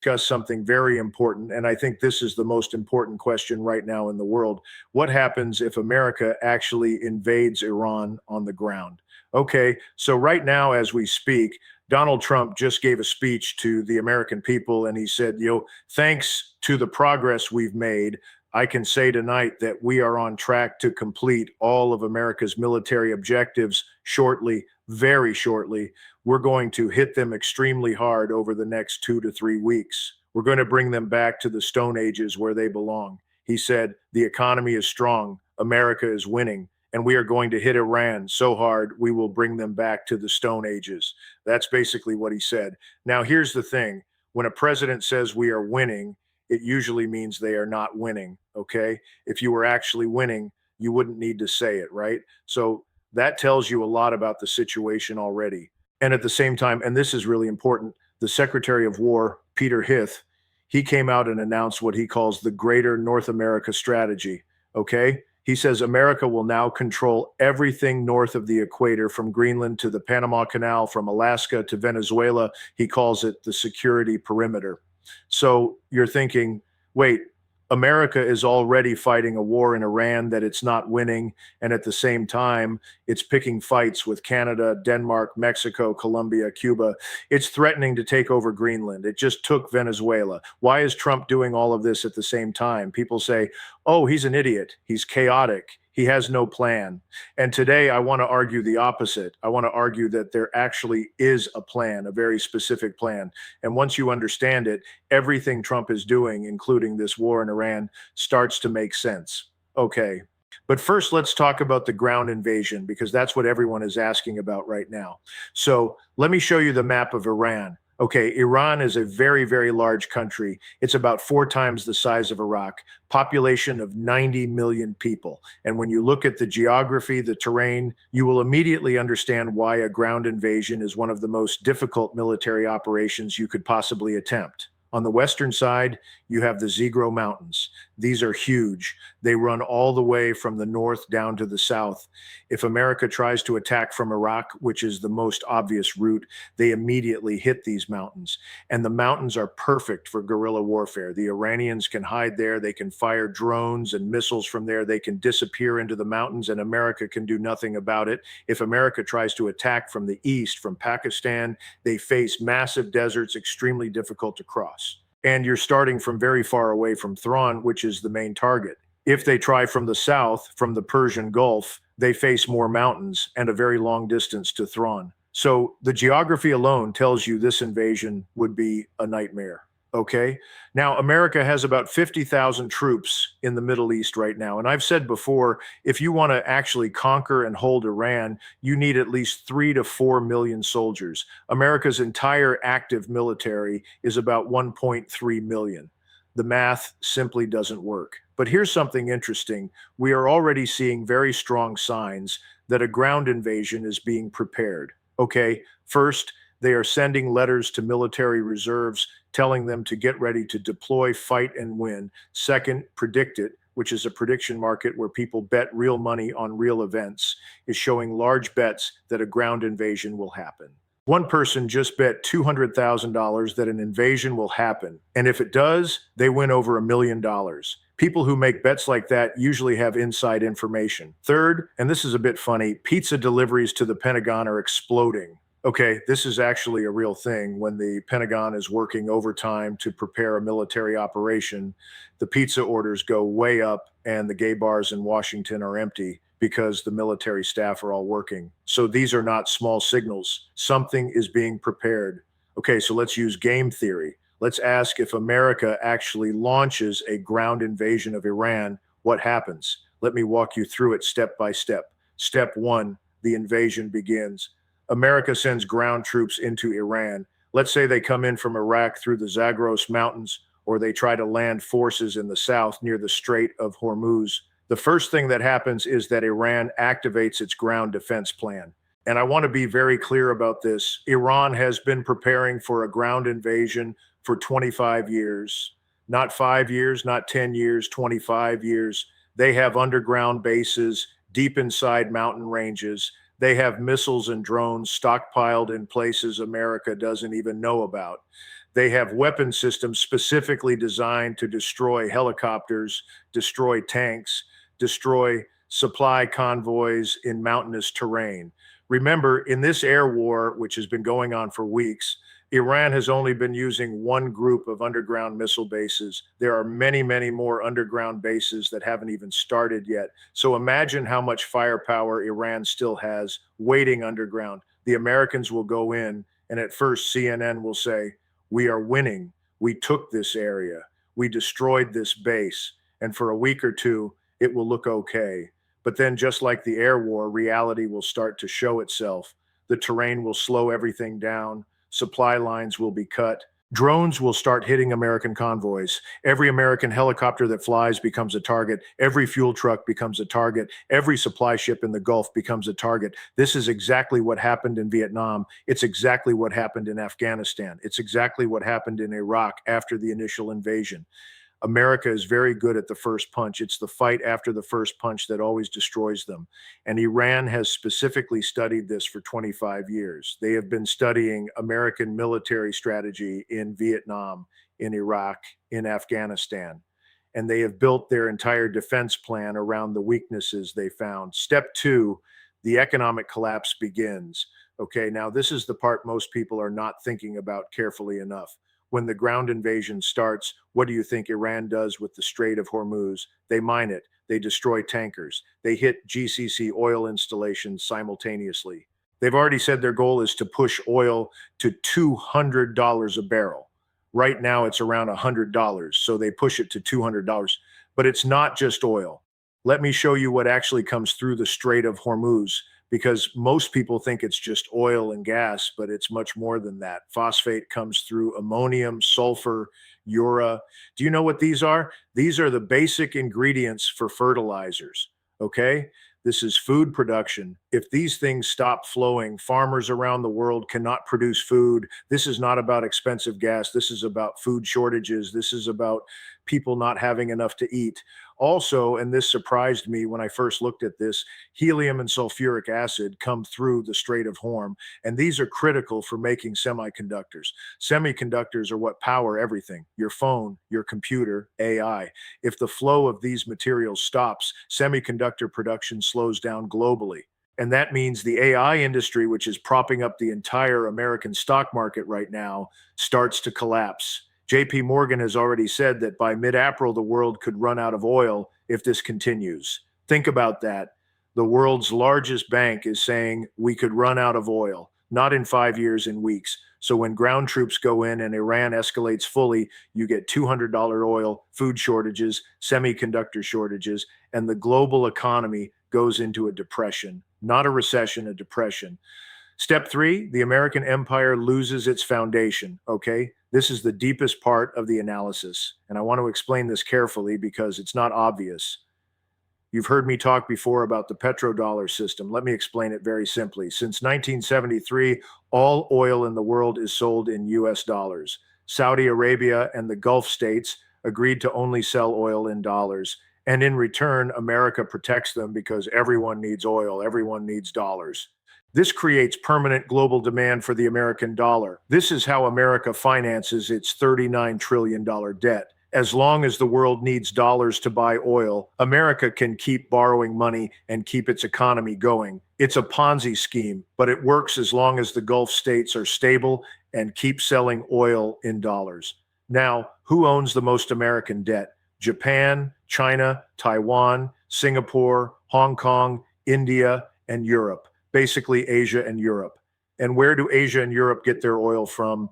discuss something very important, and I think this is the most important question right now in the world. What happens if America actually invades Iran on the ground? Okay, so right now, as we speak, Donald Trump just gave a speech to the American people, and he said, thanks to the progress we've made, I can say tonight that we are on track to complete all of America's military objectives shortly, very shortly. We're going to hit them extremely hard over the next 2 to 3 weeks. We're going to bring them back to the Stone Ages where they belong. He said, the economy is strong, America is winning, and we are going to hit Iran so hard we will bring them back to the Stone Ages. That's basically what he said. Now, here's the thing. When a president says we are winning, it usually means they are not winning, okay? If you were actually winning, you wouldn't need to say it, right? So that tells you a lot about the situation already. And at the same time, and this is really important, the Secretary of War, Peter Hith, he came out and announced what he calls the Greater North America Strategy, okay? He says America will now control everything north of the equator, from Greenland to the Panama Canal, from Alaska to Venezuela. He calls it the security perimeter. So you're thinking, wait, America is already fighting a war in Iran that it's not winning. And at the same time, it's picking fights with Canada, Denmark, Mexico, Colombia, Cuba. It's threatening to take over Greenland. It just took Venezuela. Why is Trump doing all of this at the same time? People say, oh, he's an idiot. He's chaotic. He has no plan. And today I want to argue the opposite. I want to argue that there actually is a plan, a very specific plan. And once you understand it, everything Trump is doing, including this war in Iran, starts to make sense. Okay. But first, let's talk about the ground invasion, because that's what everyone is asking about right now. So let me show you the map of Iran. Okay, Iran is a very, very large country. It's about 4 times the size of Iraq, population of 90 million people. And when you look at the geography, the terrain, you will immediately understand why a ground invasion is one of the most difficult military operations you could possibly attempt. On the western side, you have the Zagros Mountains. These are huge. They run all the way from the north down to the south. If America tries to attack from Iraq, which is the most obvious route, they immediately hit these mountains. And the mountains are perfect for guerrilla warfare. The Iranians can hide there. They can fire drones and missiles from there. They can disappear into the mountains, and America can do nothing about it. If America tries to attack from the east, from Pakistan, they face massive deserts, extremely difficult to cross. And you're starting from very far away from Thrawn, which is the main target. If they try from the south, from the Persian Gulf, they face more mountains and a very long distance to Thrawn. So the geography alone tells you this invasion would be a nightmare. Okay. Now, America has about 50,000 troops in the Middle East right now. And I've said before, if you want to actually conquer and hold Iran, you need at least 3 to 4 million soldiers. America's entire active military is about 1.3 million. The math simply doesn't work. But here's something interesting. We are already seeing very strong signs that a ground invasion is being prepared. Okay. First, they are sending letters to military reserves telling them to get ready to deploy, fight, and win. Second, Predict It, which is a prediction market where people bet real money on real events, is showing large bets that a ground invasion will happen. One person just bet $200,000 that an invasion will happen. And if it does, they win over $1 million. People who make bets like that usually have inside information. Third, and this is a bit funny, pizza deliveries to the Pentagon are exploding. Okay, this is actually a real thing. When the Pentagon is working overtime to prepare a military operation, the pizza orders go way up and the gay bars in Washington are empty because the military staff are all working. So these are not small signals. Something is being prepared. Okay, so let's use game theory. Let's ask, if America actually launches a ground invasion of Iran, what happens? Let me walk you through it step by step. Step 1, the invasion begins. America sends ground troops into Iran. Let's say they come in from Iraq through the Zagros Mountains, or they try to land forces in the south near the Strait of Hormuz. The first thing that happens is that Iran activates its ground defense plan. And I want to be very clear about this. Iran has been preparing for a ground invasion for 25 years. Not 5 years, not 10 years, 25 years. They have underground bases deep inside mountain ranges. They have missiles and drones stockpiled in places America doesn't even know about. They have weapon systems specifically designed to destroy helicopters, destroy tanks, destroy supply convoys in mountainous terrain. Remember, in this air war, which has been going on for weeks, Iran has only been using one group of underground missile bases. There are many, many more underground bases that haven't even started yet. So imagine how much firepower Iran still has waiting underground. The Americans will go in, and at first, CNN will say, "We are winning. We took this area. We destroyed this base." And for a week or two, it will look okay. But then, just like the air war, reality will start to show itself. The terrain will slow everything down. Supply lines will be cut. Drones will start hitting American convoys. Every American helicopter that flies becomes a target. Every fuel truck becomes a target. Every supply ship in the Gulf becomes a target. This is exactly what happened in Vietnam. It's exactly what happened in Afghanistan. It's exactly what happened in Iraq after the initial invasion. America is very good at the first punch. It's the fight after the first punch that always destroys them. And Iran has specifically studied this for 25 years. They have been studying American military strategy in Vietnam, in Iraq, in Afghanistan. And they have built their entire defense plan around the weaknesses they found. Step two, the economic collapse begins. Okay, now this is the part most people are not thinking about carefully enough. When the ground invasion starts, what do you think Iran does with the Strait of Hormuz? They mine it. They destroy tankers. They hit GCC oil installations simultaneously. They've already said their goal is to push oil to $200 a barrel. Right now, it's around $100, so they push it to $200. But it's not just oil. Let me show you what actually comes through the Strait of Hormuz, because most people think it's just oil and gas, but it's much more than that. Phosphate comes through ammonium, sulfur, urea. Do you know what these are? These are the basic ingredients for fertilizers, okay? This is food production. If these things stop flowing, farmers around the world cannot produce food. This is not about expensive gas. This is about food shortages. This is about people not having enough to eat. Also, and this surprised me when I first looked at this, helium and sulfuric acid come through the Strait of Hormuz, and these are critical for making semiconductors. Semiconductors are what power everything, your phone, your computer, AI. If the flow of these materials stops, semiconductor production slows down globally. And that means the AI industry, which is propping up the entire American stock market right now, starts to collapse. JP Morgan has already said that by mid-April, the world could run out of oil if this continues. Think about that. The world's largest bank is saying we could run out of oil, not in 5 years, in weeks. So when ground troops go in and Iran escalates fully, you get $200 oil, food shortages, semiconductor shortages, and the global economy goes into a depression, not a recession, a depression. Step three, the American empire loses its foundation, okay? This is the deepest part of the analysis, and I want to explain this carefully because it's not obvious. You've heard me talk before about the petrodollar system. Let me explain it very simply. Since 1973, all oil in the world is sold in US dollars. Saudi Arabia and the Gulf states agreed to only sell oil in dollars. And in return, America protects them because everyone needs oil, everyone needs dollars. This creates permanent global demand for the American dollar. This is how America finances its $39 trillion debt. As long as the world needs dollars to buy oil, America can keep borrowing money and keep its economy going. It's a Ponzi scheme, but it works as long as the Gulf states are stable and keep selling oil in dollars. Now, who owns the most American debt? Japan, China, Taiwan, Singapore, Hong Kong, India, and Europe. Basically Asia and Europe. And where do Asia and Europe get their oil from?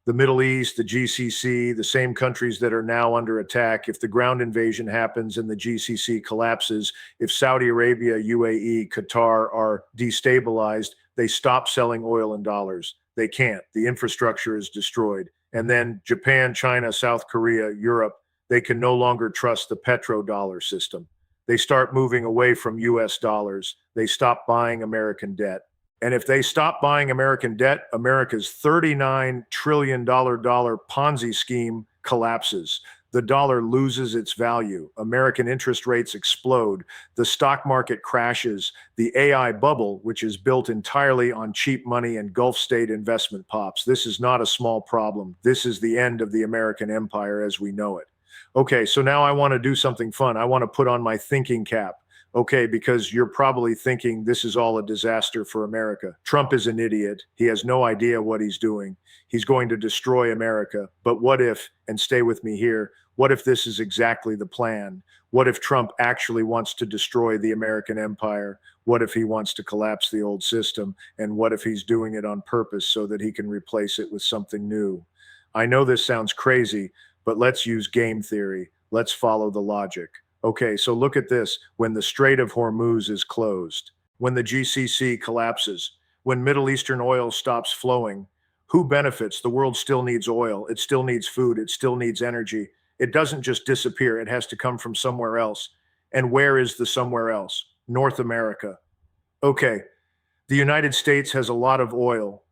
The Middle East, the GCC, the same countries that are now under attack. If the ground invasion happens and the GCC collapses, if Saudi Arabia, UAE, Qatar are destabilized, they stop selling oil in dollars. They can't. The infrastructure is destroyed. And then Japan, China, South Korea, Europe, they can no longer trust the petrodollar system. They start moving away from US dollars. They stop buying American debt. And if they stop buying American debt, America's $39 trillion Ponzi scheme collapses. The dollar loses its value. American interest rates explode. The stock market crashes. The AI bubble, which is built entirely on cheap money and Gulf state investment pops. This is not a small problem. This is the end of the American empire as we know it. Okay, so now I want to do something fun. I want to put on my thinking cap. Okay, because you're probably thinking this is all a disaster for America. Trump is an idiot. He has no idea what he's doing. He's going to destroy America. But what if, and stay with me here, what if this is exactly the plan? What if Trump actually wants to destroy the American empire? What if he wants to collapse the old system? And what if he's doing it on purpose so that he can replace it with something new? I know this sounds crazy, but let's use game theory. Let's follow the logic. Okay, so look at this. When the Strait of Hormuz is closed, when the GCC collapses, when Middle Eastern oil stops flowing, who benefits? The world still needs oil. It still needs food. It still needs energy. It doesn't just disappear. It has to come from somewhere else. And where is the somewhere else? North America. Okay, the United States has a lot of oil.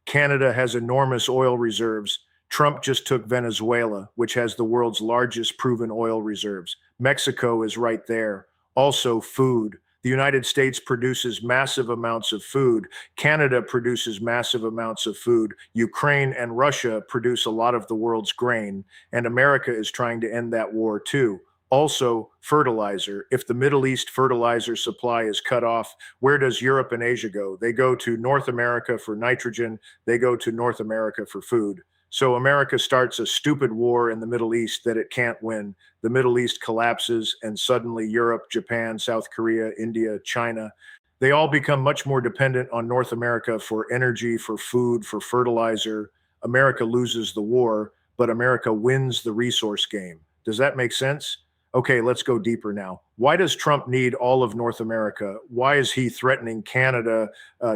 Canada has enormous oil reserves. Trump just took Venezuela, which has the world's largest proven oil reserves. Mexico is right there. Also, food. The United States produces massive amounts of food. Canada produces massive amounts of food. Ukraine and Russia produce a lot of the world's grain. And America is trying to end that war too. Also, fertilizer. If the Middle East fertilizer supply is cut off, where does Europe and Asia go? They go to North America for nitrogen. They go to North America for food. So America starts a stupid war in the Middle East that it can't win. The Middle East collapses, and suddenly Europe, Japan, South Korea, India, China, they all become much more dependent on North America for energy, for food, for fertilizer. America loses the war, but America wins the resource game. Does that make sense? Okay, let's go deeper now. Why does Trump need all of North America? Why is he threatening Canada,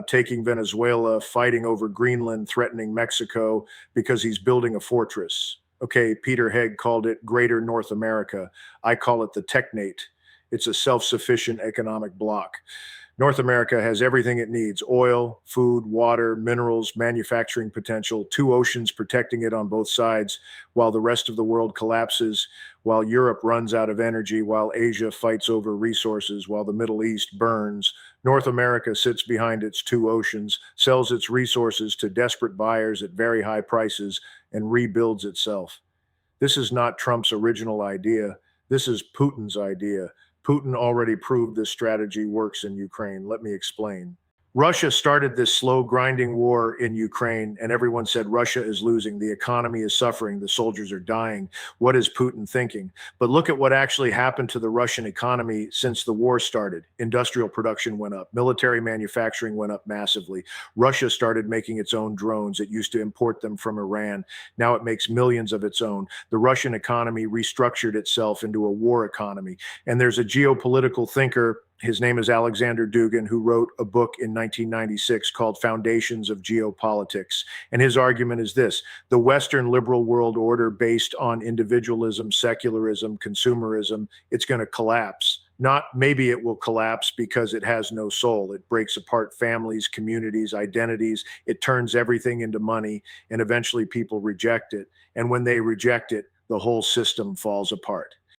taking Venezuela, fighting over Greenland, threatening Mexico? Because he's building a fortress. Okay, Peter Hegg called it Greater North America. I call it the Technate. It's a self-sufficient economic bloc. North America has everything it needs: oil, food, water, minerals, manufacturing potential, two oceans protecting it on both sides, while the rest of the world collapses, while Europe runs out of energy, while Asia fights over resources, while the Middle East burns. North America sits behind its two oceans, sells its resources to desperate buyers at very high prices, and rebuilds itself. This is not Trump's original idea. This is Putin's idea. Putin already proved this strategy works in Ukraine. Let me explain. Russia started this slow grinding war in Ukraine, and everyone said Russia is losing. The economy is suffering. The soldiers are dying. What is Putin thinking? But look at what actually happened to the Russian economy since the war started. Industrial production went up. Military manufacturing went up massively. Russia started making its own drones. It used to import them from Iran. Now it makes millions of its own. The Russian economy restructured itself into a war economy. And there's a geopolitical thinker. His name is Alexander Dugin, who wrote a book in 1996 called Foundations of Geopolitics. And his argument is this: the Western liberal world order based on individualism, secularism, consumerism, it's going to collapse. Not maybe it will collapse because it has no soul. It breaks apart families, communities, identities. It turns everything into money, and eventually people reject it. And when they reject it, the whole system falls apart.